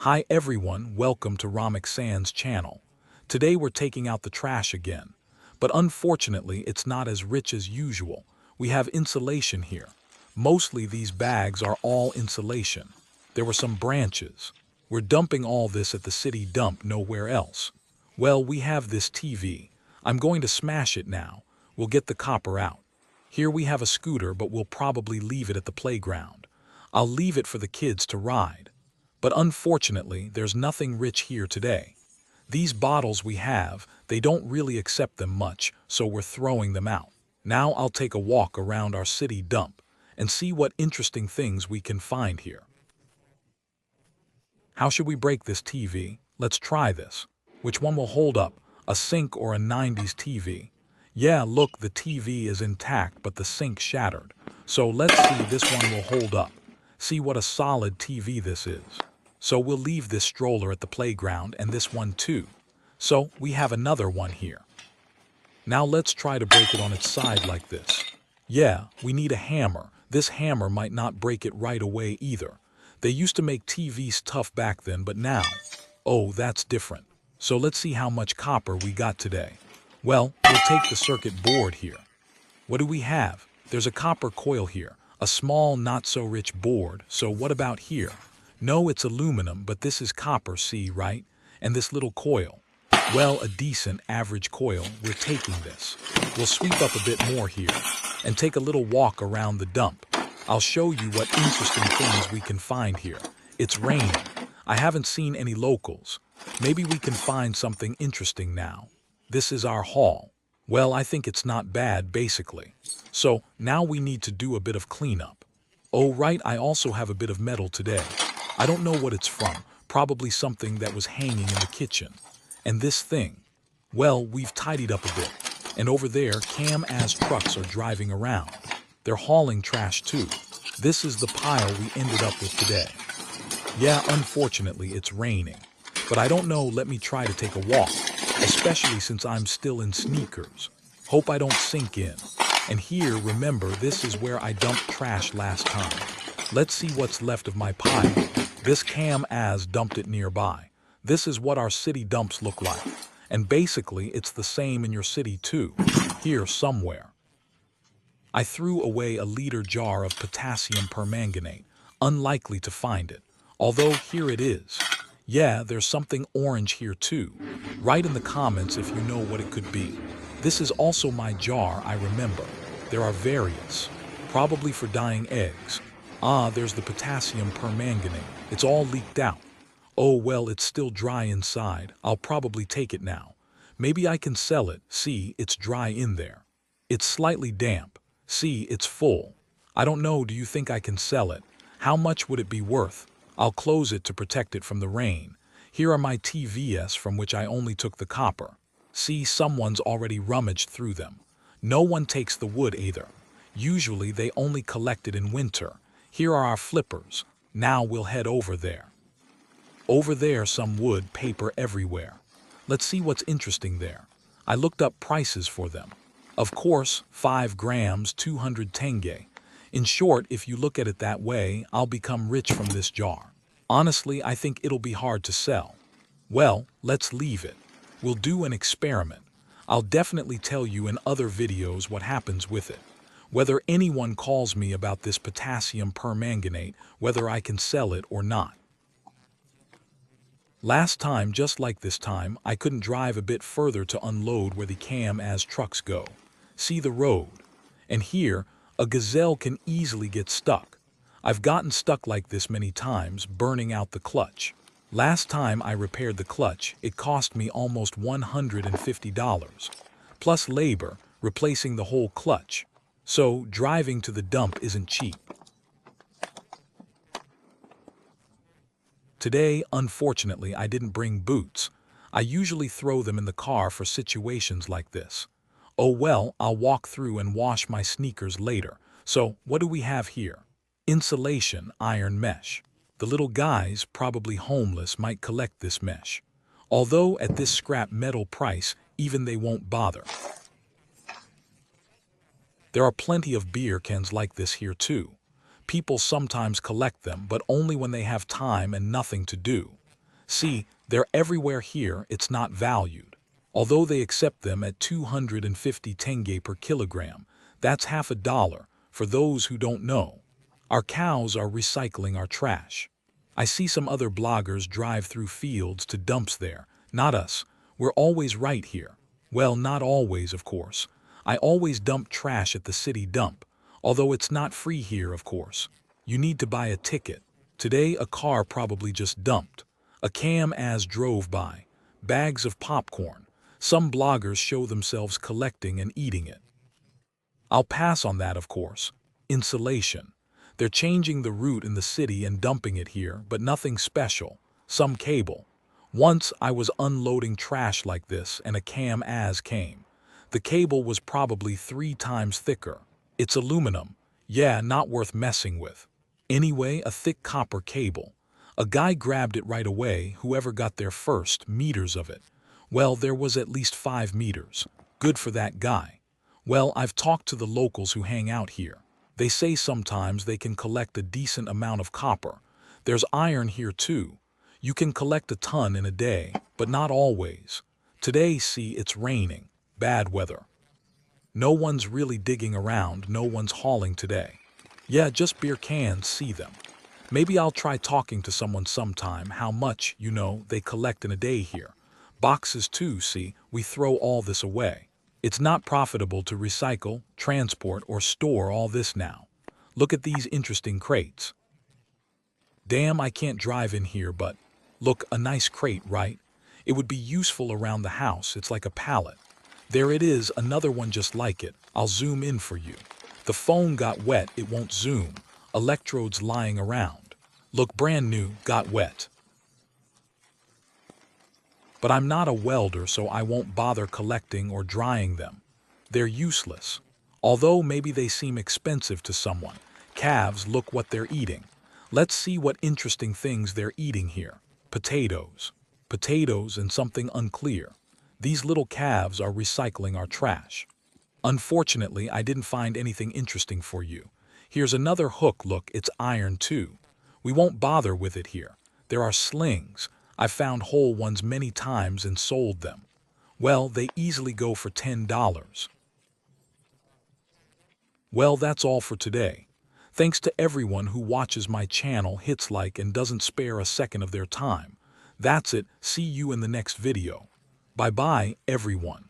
Hi everyone, welcome to Ramik San's channel. Today we're taking out the trash again. But unfortunately it's not as rich as usual. We have insulation here. Mostly these bags are all insulation. There were some branches. We're dumping all this at the city dump, nowhere else. Well, we have this TV. I'm going to smash it now. We'll get the copper out. Here we have a scooter, but we'll probably leave it at the playground. I'll leave it for the kids to ride. But unfortunately, there's nothing rich here today. These bottles we have, they don't really accept them much, so we're throwing them out. Now I'll take a walk around our city dump and see what interesting things we can find here. How should we break this TV? Let's try this. Which one will hold up, a sink or a 90s TV? Yeah, look, the TV is intact, but the sink shattered. So let's see, this one will hold up. See what a solid TV this is. So we'll leave this stroller at the playground and this one too. So we have another one here. Now let's try to break it on its side like this. Yeah, we need a hammer. This hammer might not break it right away either. They used to make TVs tough back then, but now, oh, that's different. So let's see how much copper we got today. Well, we'll take the circuit board here. What do we have? There's a copper coil here, a small not-so-rich board. So what about here? No, it's aluminum, but this is copper, see, right? And this little coil. Well, a decent average coil. We're taking this. We'll sweep up a bit more here and take a little walk around the dump. I'll show you what interesting things we can find here. It's raining. I haven't seen any locals. Maybe we can find something interesting now. This is our haul. Well, I think it's not bad, basically. So now we need to do a bit of cleanup. Oh, right, I also have a bit of metal today. I don't know what it's from, probably something that was hanging in the kitchen. And this thing, well, we've tidied up a bit. And over there, Cam-As trucks are driving around. They're hauling trash too. This is the pile we ended up with today. Yeah, unfortunately, it's raining. But I don't know, let me try to take a walk, especially since I'm still in sneakers. Hope I don't sink in. And here, remember, this is where I dumped trash last time. Let's see what's left of my pile. This Cam-As dumped it nearby. This is what our city dumps look like. And basically, it's the same in your city too. Here somewhere. I threw away a liter jar of potassium permanganate. Unlikely to find it. Although here it is. Yeah, there's something orange here too. Write in the comments if you know what it could be. This is also my jar, I remember. There are various. Probably for dyeing eggs. Ah, there's the potassium permanganate. It's all leaked out. Oh, well, it's still dry inside. I'll probably take it now. Maybe I can sell it. See, it's dry in there. It's slightly damp. See, it's full. I don't know, do you think I can sell it? How much would it be worth? I'll close it to protect it from the rain. Here are my TVs from which I only took the copper. See, someone's already rummaged through them. No one takes the wood either. Usually they only collect it in winter. Here are our flippers. Now we'll head over there. Over there, some wood, paper everywhere. Let's see what's interesting there. I looked up prices for them. Of course, 5 grams, 200 tenge. In short, if you look at it that way, I'll become rich from this jar. Honestly, I think it'll be hard to sell. Well, let's leave it. We'll do an experiment. I'll definitely tell you in other videos what happens with it. Whether anyone calls me about this potassium permanganate, whether I can sell it or not. Last time, just like this time, I couldn't drive a bit further to unload where the Cam-As trucks go. See the road. And here, a gazelle can easily get stuck. I've gotten stuck like this many times, burning out the clutch. Last time I repaired the clutch, it cost me almost $150. Plus labor, replacing the whole clutch. So, driving to the dump isn't cheap. Today, unfortunately, I didn't bring boots. I usually throw them in the car for situations like this. Oh well, I'll walk through and wash my sneakers later. So, what do we have here? Insulation, iron mesh. The little guys, probably homeless, might collect this mesh. Although, at this scrap metal price, even they won't bother. There are plenty of beer cans like this here too. People sometimes collect them, but only when they have time and nothing to do. See, they're everywhere here, it's not valued. Although they accept them at 250 tenge per kilogram, that's half a dollar, for those who don't know. Our cows are recycling our trash. I see some other bloggers drive through fields to dumps there. Not us. We're always right here. Well, not always, of course. I always dump trash at the city dump, although it's not free here, of course. You need to buy a ticket. Today, a car probably just dumped. A cam as drove by. Bags of popcorn. Some bloggers show themselves collecting and eating it. I'll pass on that, of course. Insulation. They're changing the route in the city and dumping it here, but nothing special. Some cable. Once I was unloading trash like this and a cam as came. The cable was probably 3 times thicker. It's aluminum. Yeah, not worth messing with. Anyway, a thick copper cable. A guy grabbed it right away, whoever got there first, meters of it. Well, there was at least 5 meters. Good for that guy. Well, I've talked to the locals who hang out here. They say sometimes they can collect a decent amount of copper. There's iron here too. You can collect a ton in a day, but not always. Today, see, it's raining. Bad weather. No one's really digging around, no one's hauling today. Yeah, just beer cans, see them. Maybe I'll try talking to someone sometime how much, they collect in a day here. Boxes too, see, we throw all this away. It's not profitable to recycle, transport, or store all this now. Look at these interesting crates. Damn, I can't drive in here, but look, a nice crate, right? It would be useful around the house, it's like a pallet. There it is, another one just like it. I'll zoom in for you. The phone got wet, it won't zoom. Electrodes lying around. Look, brand new, got wet. But I'm not a welder, so I won't bother collecting or drying them. They're useless. Although maybe they seem expensive to someone. Calves, look what they're eating. Let's see what interesting things they're eating here. Potatoes. Potatoes and something unclear. These little calves are recycling our trash. Unfortunately, I didn't find anything interesting for you. Here's another hook, look, it's iron too. We won't bother with it here. There are slings. I've found whole ones many times and sold them. Well, they easily go for $10. Well, that's all for today. Thanks to everyone who watches my channel, hits like, and doesn't spare a second of their time. That's it. See you in the next video. Bye-bye, everyone.